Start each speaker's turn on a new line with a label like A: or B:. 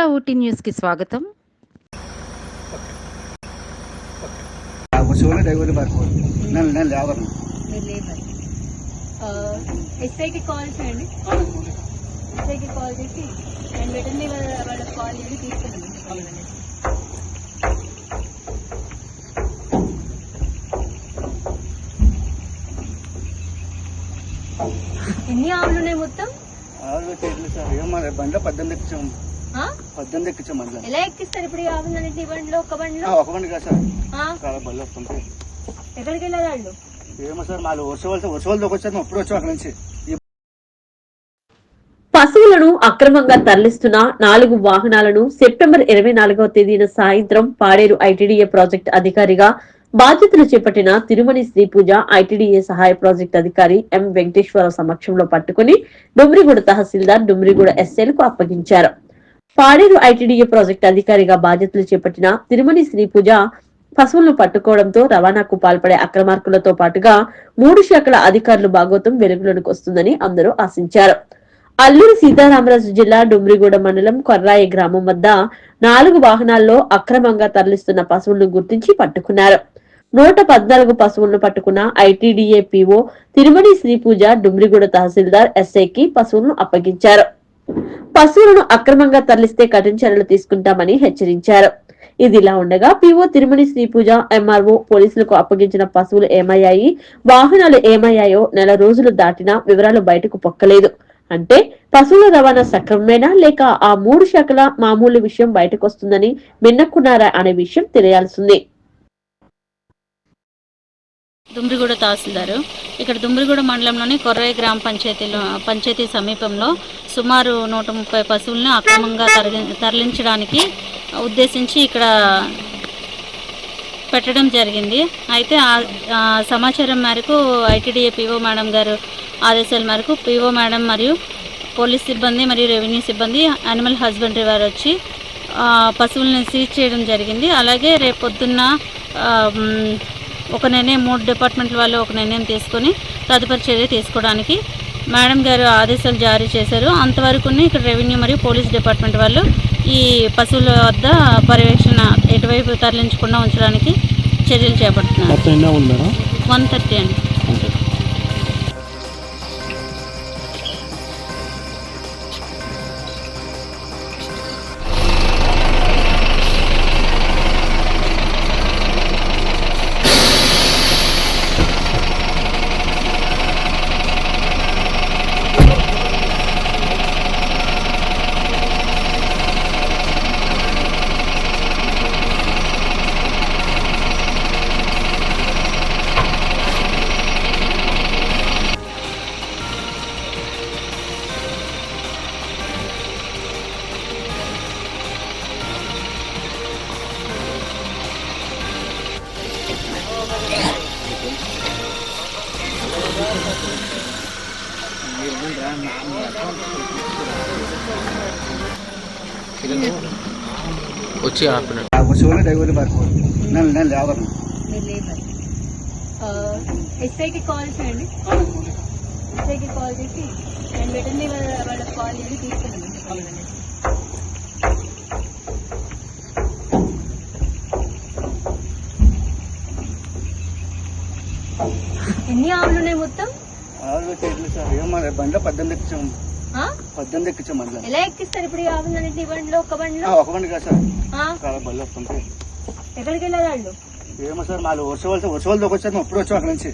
A: Andhra Ooty news కి స్వాగతం.
B: ఎస్ఐకి కాల్ చేయండి. ఎస్ఐకి కాల్ చేసి అండ్ వెంటనే వాళ్ళకి కాల్ చేసి తీసుకెళ్ళండి. ఎన్ని ఆవులు ఉన్నాయి మొత్తం?
C: బండ్లో 18 ఎక్కించాం. 18 ఎక్కించాం.
B: ఎలా ఎక్కిస్తారు ఇప్పుడు? ఆవులన్నింటి బండిలో ఒక బండిలో
C: ఒక బండి కాదు సార్, చాలా బండ్లు వస్తుంటాయి.
B: ఎక్కడికి వెళ్ళాలి వాళ్ళు?
C: ఏమో సార్, వాళ్ళు వర్షాలతో వచ్చారు, ఎప్పుడు వచ్చాం అక్కడి నుంచి.
D: పశువులను అక్రమంగా తరలిస్తున్న 4 వాహనాలను సెప్టెంబర్ 24వ తేదీన సాయంత్రం పాడేరు ఐటీడీఏ ప్రాజెక్ట్ అధికారిగా బాధ్యతలు చేపట్టిన తిరుమణి శ్రీపూజ ఐటీడీఏ సహాయ ప్రాజెక్ట్ అధికారి ఎం వెంకటేశ్వరరావు సమక్షంలో పట్టుకుని డుమ్రిగూడ తహసీల్దార్ డుమ్రిగూడ ఎస్ఎల్కు అప్పగించారు. పాడేరు ఐటీడీఏ ప్రాజెక్ట్ అధికారిగా బాధ్యతలు చేపట్టిన తిరుమణి శ్రీపూజ పశువులను పట్టుకోవడంతో రవాణాకు పాల్పడే అక్రమార్కులతో పాటుగా 3 శాఖల అధికారులు భాగోతం వెలుగులోకి వస్తుందని అందరూ ఆశించారు. అల్లూరి సీతారామరాజు జిల్లా డుమ్రిగూడ మండలం కొర్రాయి గ్రామం వద్ద 4 వాహనాల్లో అక్రమంగా తరలిస్తున్న పశువులను గుర్తించి పట్టుకున్నారు. 114 పశువులను పట్టుకున్న ఐటీడీఏ పీఓ తిరుమణి శ్రీపూజ డుమ్రిగూడ తహసీల్దార్ ఎస్ఐకి పశువులను అప్పగించారు. పశువులను అక్రమంగా తరలిస్తే కఠిన చర్యలు తీసుకుంటామని హెచ్చరించారు. ఇదిలా ఉండగా పీఓ తిరుమణి శ్రీపూజ ఎంఆర్ఓ పోలీసులకు అప్పగించిన పశువులు ఏమయ్యాయి, వాహనాలు ఏమయ్యాయో నెల రోజులు దాటినా వివరాలు బయటకు పొక్కలేదు. అంటే పశువుల రవాణా సక్రమమేనా లేక ఆ 3 శాఖల మామూలు విషయం బయటకు వస్తుందని మిన్నక్కున్నారా అనే విషయం తెలియాల్సింది.
E: డుమ్రిగూడ తహసీల్దారు ఇక్కడ డుమ్రిగూడ మండలంలోని కొర్రాయి గ్రామ పంచాయతీ సమీపంలో సుమారు 130 పశువులను అక్రమంగా తరలించడానికి ఉద్దేశించి ఇక్కడ పెట్టడం జరిగింది. అయితే ఆ సమాచారం మేరకు ఐటీడీఏ పీఓ మేడం గారు ఆదేశాల మేరకు పీఓ మేడం మరియు పోలీస్ సిబ్బంది మరియు రెవెన్యూ సిబ్బంది యానిమల్ హస్బెండరీ వారు వచ్చి పశువులను సీజ్ చేయడం జరిగింది. అలాగే రేపు పొద్దున్న ఒక నిర్ణయం 3 డిపార్ట్మెంట్ల వాళ్ళు ఒక నిర్ణయం తీసుకొని తదుపరి చర్య తీసుకోవడానికి మేడం గారు ఆదేశాలు జారీ చేశారు. అంతవరకు ఇక్కడ రెవెన్యూ మరియు పోలీస్ డిపార్ట్మెంట్ వాళ్ళు ఈ పశువుల వద్ద పర్యవేక్షణ ఎటువైపు తరలించకుండా ఉంచడానికి చర్యలు చేపడుతున్నారు. 130 అండి.
F: వచ్చి ఆపినాడు.
B: ఎస్ఐకి కాల్ చేయండి. ఎస్ఐకి కాల్ చేసి అండ్ వెంటనే వాళ్ళకి కాల్ చేసి తీసుకెళ్ళండి. ఎన్ని ఆవులు ఉన్నాయి మొత్తం?
C: బండ్లో 18 ఎక్కించాం. 18 ఎక్కించాం.
B: ఎలా ఎక్కిస్తారు ఇప్పుడు? ఆవులన్నింటి బండిలో ఒక బండిలో
C: ఒక బండి కాదు సార్, చాలా బండ్లు వస్తుంటాయి.
B: ఎక్కడికి వెళ్ళాలి వాళ్ళు?
C: ఏమో సార్, వాళ్ళు వర్షాలతో వచ్చారు, ఎప్పుడు వచ్చాం అక్కడి నుంచి.